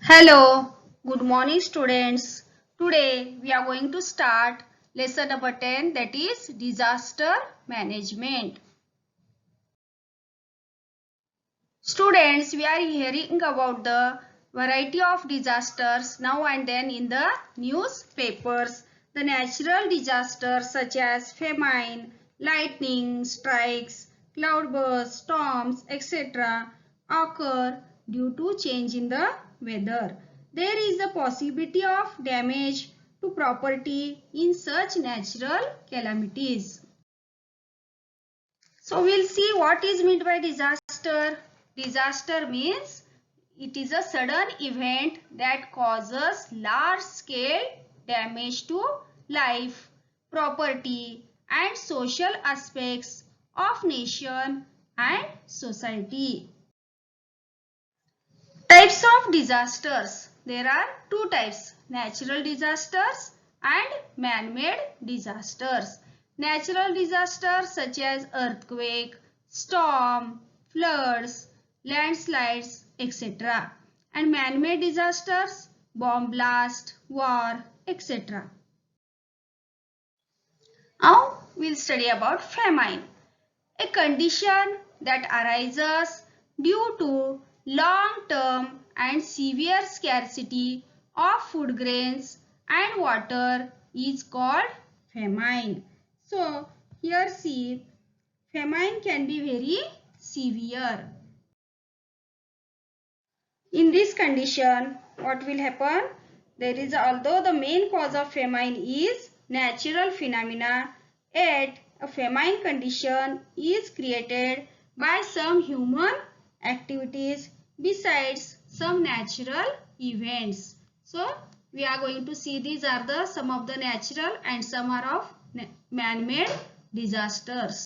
Hello, good morning students. Today we are going to start lesson number 10, that is disaster management. Students, we are hearing about the variety of disasters now and then in the newspapers. The natural disasters such as famine, lightning strikes, cloudbursts, storms, etc. occur due to change in the weather. There is a possibility of damage to property in such natural calamities. So we'll see what is meant by disaster. Disaster means it is a sudden event that causes large scale damage to life, property and social aspects of nation and society. Types of disasters. There are two types, natural disasters and man-made disasters. Natural disasters such as earthquake, storm, floods, landslides, etc. And man-made disasters, bomb blast, war, etc. Now we'll study about famine, a condition that arises due to long-term and severe scarcity of food grains and water is called famine. So here see, famine can be very severe. In this condition, what will happen? There is, although the main cause of famine is natural phenomena, yet a famine condition is created by some human activities besides some natural events. So we are going to see these are the some of the natural and some are of man-made disasters.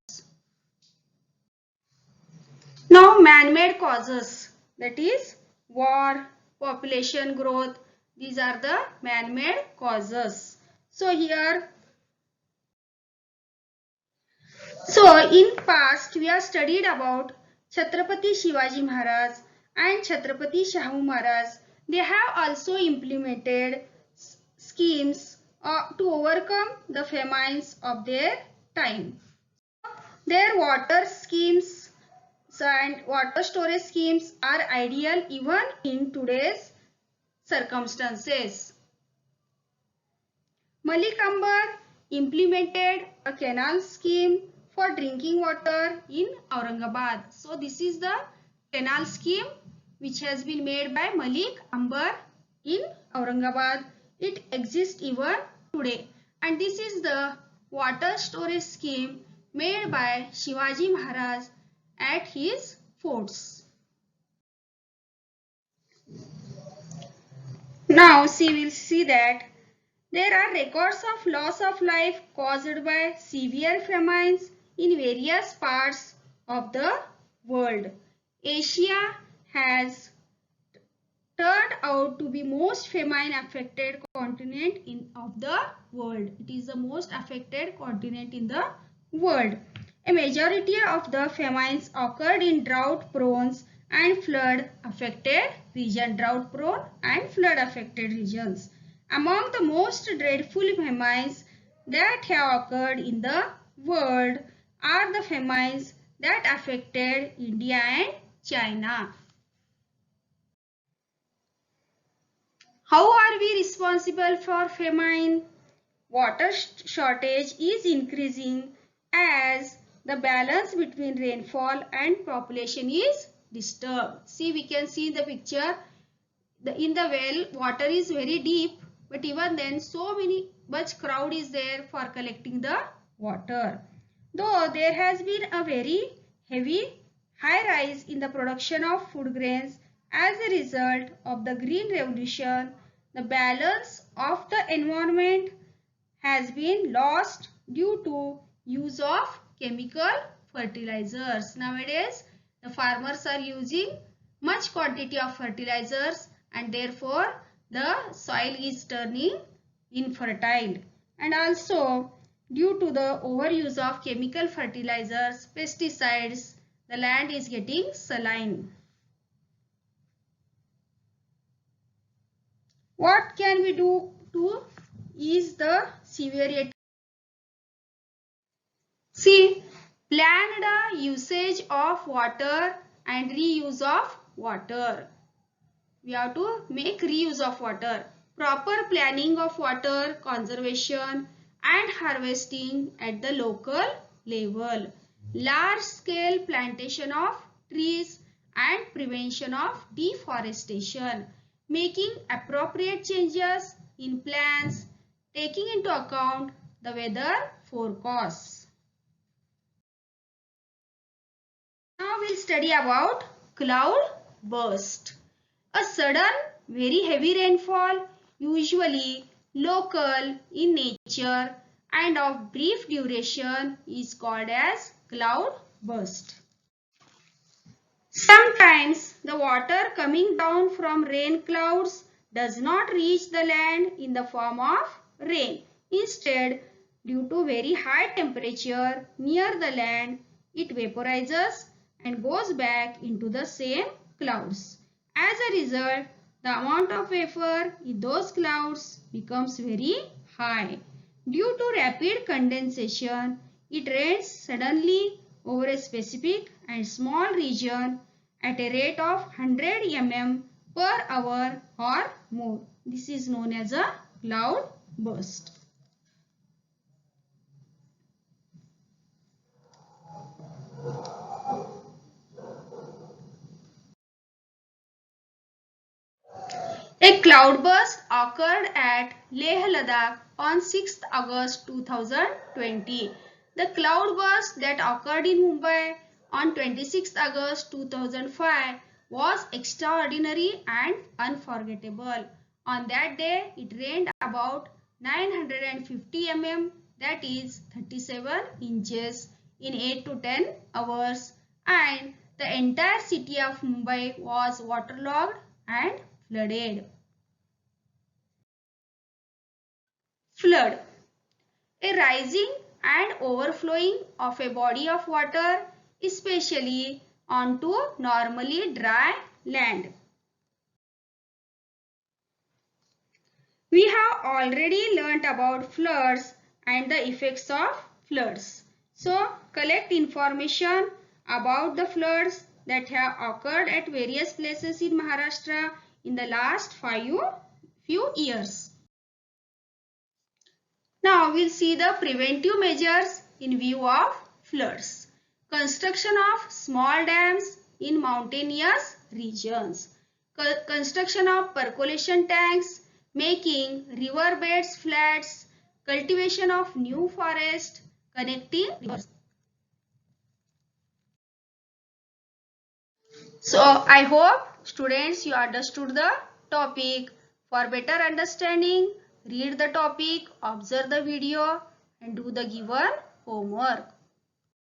Now man-made causes, that is war, population growth, these are the man-made causes. So here, in past we have studied about Chhatrapati Shivaji Maharaj and Chhatrapati Shahu Maharaj. They have also implemented schemes to overcome the famines of their time. Their water schemes and water storage schemes are ideal even in today's circumstances. Malik Ambar implemented a canal scheme for drinking water in Aurangabad. So this is the canal scheme which has been made by Malik Ambar in Aurangabad. It exists even today. And this is the water storage scheme made by Shivaji Maharaj at his forts. Now we'll see that there are records of loss of life caused by severe famines in various parts of the world. Asia has turned out to be most famine affected continent of the world. It is the most affected continent in the world. A majority of the famines occurred in drought prone and flood affected regions. Drought prone and flood affected regions. Among the most dreadful famines that have occurred in the world are the famines that affected India and China. How are we responsible for famine? Water shortage is increasing as the balance between rainfall and population is disturbed. See, we can see in the picture, in the well, water is very deep, but even then so much crowd is there for collecting the water. Though there has been a very heavy high rise in the production of food grains as a result of the Green Revolution, the balance of the environment has been lost due to use of chemical fertilizers. Nowadays, the farmers are using much quantity of fertilizers and therefore the soil is turning infertile. And also due to the overuse of chemical fertilizers, pesticides, the land is getting saline. What can we do to ease the severity? See, planned usage of water and reuse of water. We have to make reuse of water. Proper planning of water conservation and harvesting at the local level. Large scale plantation of trees and prevention of deforestation. Making appropriate changes in plans taking into account the weather forecasts. Now we'll study about cloud burst. A sudden, very heavy rainfall, usually local in nature and of brief duration, is called as cloud burst. Sometimes the water coming down from rain clouds does not reach the land in the form of rain. Instead, due to very high temperature near the land, it vaporizes and goes back into the same clouds. As a result, the amount of vapor in those clouds becomes very high. Due to rapid condensation, it rains suddenly over a specific and small region at a rate of 100 mm per hour or more. This is known as a cloud burst. A cloudburst occurred at Leh Ladakh on 6th August 2020. The cloudburst that occurred in Mumbai on 26th August 2005 was extraordinary and unforgettable. On that day, it rained about 950 mm, that is 37 inches in 8 to 10 hours, and the entire city of Mumbai was waterlogged and flooded. Flood. A rising and overflowing of a body of water, especially onto normally dry land. We have already learnt about floods and the effects of floods. So, collect information about the floods that have occurred at various places in Maharashtra in the last few years. Now we'll see the preventive measures in view of floods. Construction of small dams in mountainous regions. Construction of percolation tanks, making river beds flats, cultivation of new forest, connecting rivers. So I hope students you understood the topic. For better understanding, read the topic, observe the video and do the given homework.